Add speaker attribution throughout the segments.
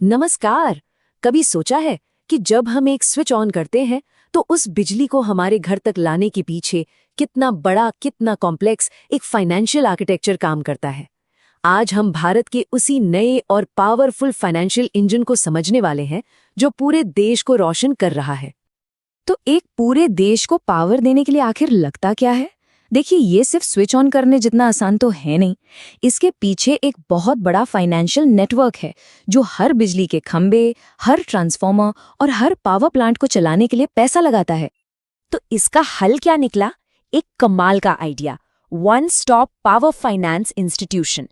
Speaker 1: नमस्कार। कभी सोचा है कि जब हम एक स्विच ऑन करते हैं तो उस बिजली को हमारे घर तक लाने के पीछे कितना बड़ा, कितना कॉम्प्लेक्स एक फाइनेंशियल आर्किटेक्चर काम करता है। आज हम भारत के उसी नए और पावरफुल फाइनेंशियल इंजन को समझने वाले हैं जो पूरे देश को रोशन कर रहा है।
Speaker 2: तो एक पूरे देश को पावर देने के लिए आखिर लगता क्या है? देखिए, ये सिर्फ स्विच ऑन करने जितना आसान तो है नहीं। इसके पीछे एक बहुत बड़ा फाइनेंशियल नेटवर्क है जो हर बिजली के खंभे, हर ट्रांसफार्मर और हर पावर प्लांट को चलाने के लिए पैसा लगाता है।
Speaker 1: तो इसका हल क्या निकला? एक कमाल का idea, one stop power finance institution.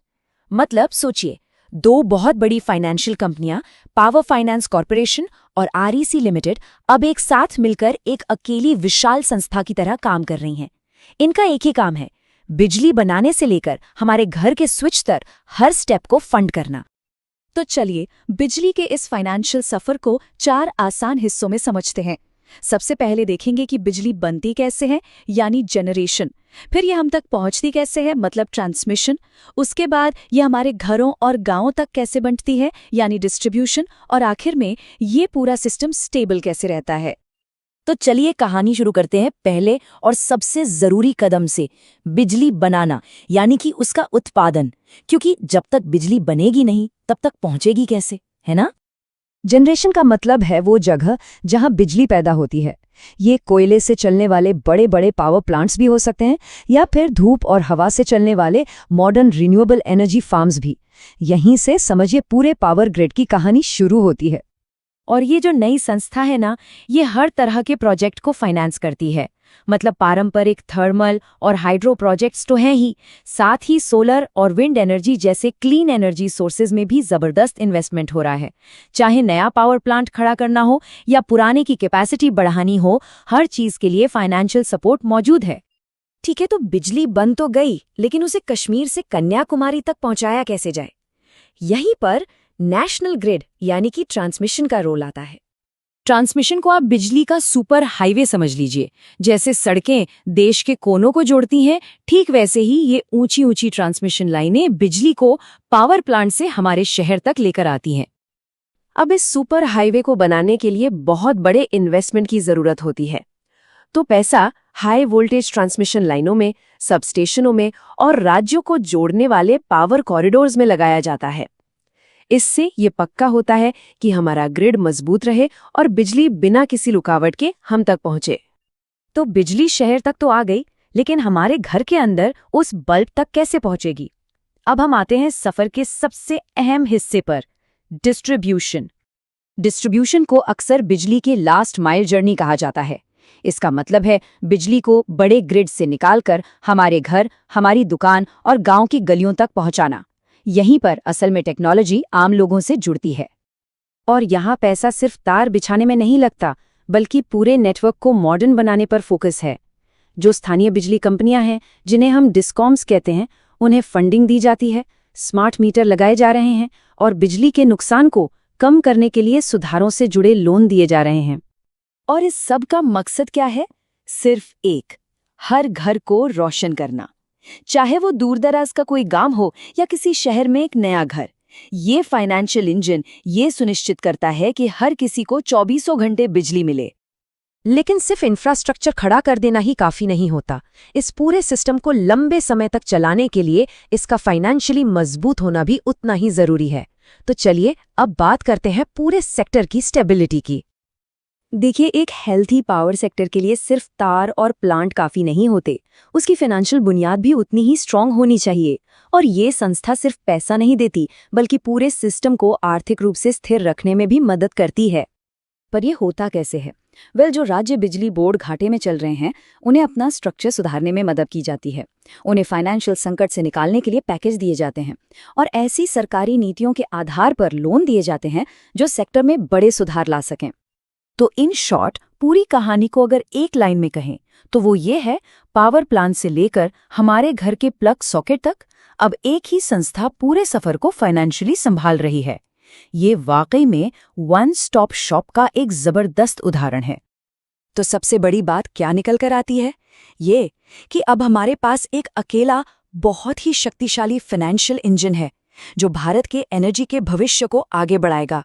Speaker 1: मतलब सोचिए, दो बहुत बड़ी फाइनेंशियल कंपनियां, पावर फाइनेंस कॉर्पोरेशन और आरईसी लिमिटेड, अब एक साथ मिलकर एक अकेली विशाल संस्था की तरह काम कर रही हैं। इनका एक ही काम है, बिजली बनाने से लेकर हमारे घर के स्विच तक हर स्टेप को फंड करना।
Speaker 2: तो चलिए, बिजली के इस फाइनेंशियल सफर को 4 आसान हिस्सों में समझते हैं। सबसे पहले देखेंगे कि बिजली बनती कैसे है, यानी जनरेशन। फिर ये हम तक पहुंचती कैसे है, मतलब ट्रांसमिशन। उसके बाद ये हमारे घरों और गांवों तक कैसे बंटती है, यानी डिस्ट्रीब्यूशन। और आखिर में ये पूरा सिस्टम स्टेबल कैसे रहता है।
Speaker 1: तो चलिए कहानी शुरू करते हैं पहले और सबसे जरूरी कदम से, बिजली बनाना, यानी कि उसका उत्पादन। क्योंकि जब तक बिजली बनेगी नहीं तब तक पहुंचेगी कैसे, है ना?
Speaker 2: जनरेशन का मतलब है वो जगह जहां बिजली पैदा होती है। ये कोयले से चलने वाले बड़े बड़े पावर प्लांट्स भी हो सकते हैं, या फिर धूप और हवा से चलने वाले मॉडर्न रिन्यूएबल एनर्जी फार्म्स भी। यहीं से समझिए पूरे पावर ग्रिड की कहानी शुरू होती है।
Speaker 1: और ये जो नई संस्था है ना, ये हर तरह के प्रोजेक्ट को फाइनेंस करती है। मतलब पारंपरिक थर्मल और हाइड्रो प्रोजेक्ट्स तो हैं ही, साथ ही सोलर और विंड एनर्जी जैसे क्लीन एनर्जी सोर्सेज में भी जबरदस्त इन्वेस्टमेंट हो रहा है। चाहे नया पावर प्लांट खड़ा करना हो या पुराने की कैपेसिटी बढ़ानी हो, हर चीज के लिए फाइनेंशियल सपोर्ट मौजूद है। ठीक है, तो बिजली बन तो गई, लेकिन उसे कश्मीर से कन्याकुमारी तक पहुंचाया कैसे जाए? यहीं पर नेशनल ग्रिड यानी कि ट्रांसमिशन का रोल आता है। ट्रांसमिशन को आप बिजली का सुपर हाईवे समझ लीजिए। जैसे सड़कें देश के कोनों को जोड़ती हैं, ठीक वैसे ही ये ऊंची ऊंची ट्रांसमिशन लाइनें बिजली को पावर प्लांट से हमारे शहर तक लेकर आती हैं। अब इस सुपर हाईवे को बनाने के लिए बहुत बड़े इन्वेस्टमेंट की जरूरत होती है। तो पैसा हाई वोल्टेज ट्रांसमिशन लाइनों में, सबस्टेशनों में और राज्यों को जोड़ने वाले पावर कॉरिडोर्स में लगाया जाता है। इससे ये पक्का होता है कि हमारा ग्रिड मजबूत रहे और बिजली बिना किसी रुकावट के हम तक पहुंचे। तो बिजली शहर तक तो आ गई, लेकिन हमारे घर के अंदर उस बल्ब तक कैसे पहुंचेगी? अब हम आते हैं सफर के सबसे अहम हिस्से पर, डिस्ट्रीब्यूशन। डिस्ट्रीब्यूशन को अक्सर बिजली के लास्ट माइल जर्नी कहा जाता है। इसका मतलब है बिजली को बड़े ग्रिड से निकालकर हमारे घर, हमारी दुकान और गांव की गलियों तक पहुंचाना। यहीं पर असल में टेक्नोलॉजी आम लोगों से जुड़ती है। और यहाँ पैसा सिर्फ तार बिछाने में नहीं लगता, बल्कि पूरे नेटवर्क को मॉडर्न बनाने पर फोकस है। जो स्थानीय बिजली कंपनियां हैं, जिन्हें हम डिस्कॉम्स कहते हैं, उन्हें फंडिंग दी जाती है, स्मार्ट मीटर लगाए जा रहे हैं और बिजली के नुकसान को कम करने के लिए सुधारों से जुड़े लोन दिए जा रहे हैं। और इस सब का मकसद क्या है? सिर्फ एक, हर घर को रोशन करना। चाहे वो दूर-दराज का कोई गांव हो या किसी शहर में एक नया घर। ये फाइनेंशियल इंजन ये सुनिश्चित करता है कि हर किसी को 24 घंटे बिजली मिले। लेकिन सिर्फ इंफ्रास्ट्रक्चर खड़ा कर देना ही काफी नहीं होता। इस पूरे सिस्टम को लंबे समय तक चलाने के लिए इसका फाइनेंशियली मजबूत होना भी उतना ही जरूरी है। तो चलिए अब बात करते हैं पूरे सेक्टर की स्टेबिलिटी की। देखिए, एक हेल्थी पावर सेक्टर के लिए सिर्फ तार और प्लांट काफी नहीं होते, उसकी फाइनेंशियल बुनियाद भी उतनी ही स्ट्रांग होनी चाहिए। और ये संस्था सिर्फ पैसा नहीं देती, बल्कि पूरे सिस्टम को आर्थिक रूप से स्थिर रखने में भी मदद करती है। पर यह होता कैसे है? जो राज्य बिजली बोर्ड घाटे में चल रहे हैं, उन्हें अपना स्ट्रक्चर सुधारने में मदद की जाती है। उन्हें फाइनेंशियल संकट से निकालने के लिए पैकेज दिए जाते हैं और ऐसी सरकारी नीतियों के आधार पर लोन दिए जाते हैं जो सेक्टर में बड़े सुधार ला सकें। तो इन शॉर्ट पूरी कहानी को अगर एक लाइन में कहें तो वो ये है, पावर प्लांट से लेकर हमारे घर के प्लग सॉकेट तक अब एक ही संस्था पूरे सफर को फाइनेंशियली संभाल रही है। ये वाकई में वन स्टॉप शॉप का एक जबरदस्त उदाहरण है। तो सबसे बड़ी बात क्या निकल कर आती है? ये कि अब हमारे पास एक अकेला बहुत ही शक्तिशाली फाइनेंशियल इंजन है जो भारत के एनर्जी के भविष्य को आगे बढ़ाएगा।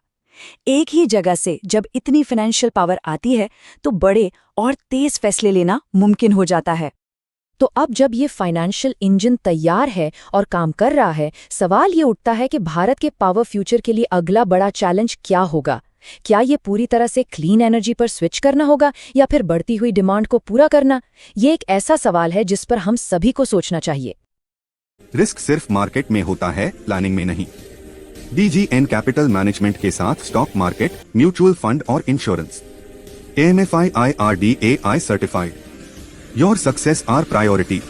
Speaker 2: एक ही जगह से जब इतनी फाइनेंशियल पावर आती है तो बड़े और तेज फैसले लेना मुमकिन हो जाता है।
Speaker 1: तो अब जब ये फाइनेंशियल इंजन तैयार है और काम कर रहा है, सवाल ये उठता है कि भारत के पावर फ्यूचर के लिए अगला बड़ा चैलेंज क्या होगा? क्या ये पूरी तरह से क्लीन एनर्जी पर स्विच करना होगा या फिर बढ़ती हुई डिमांड को पूरा करना? ये एक ऐसा सवाल है जिस पर हम सभी को सोचना चाहिए।
Speaker 3: रिस्क सिर्फ मार्केट में होता है, प्लानिंग में नहीं। DGN कैपिटल मैनेजमेंट के साथ स्टॉक मार्केट, म्यूचुअल फंड और insurance. AMFI IRDAI certified. Your success our priority.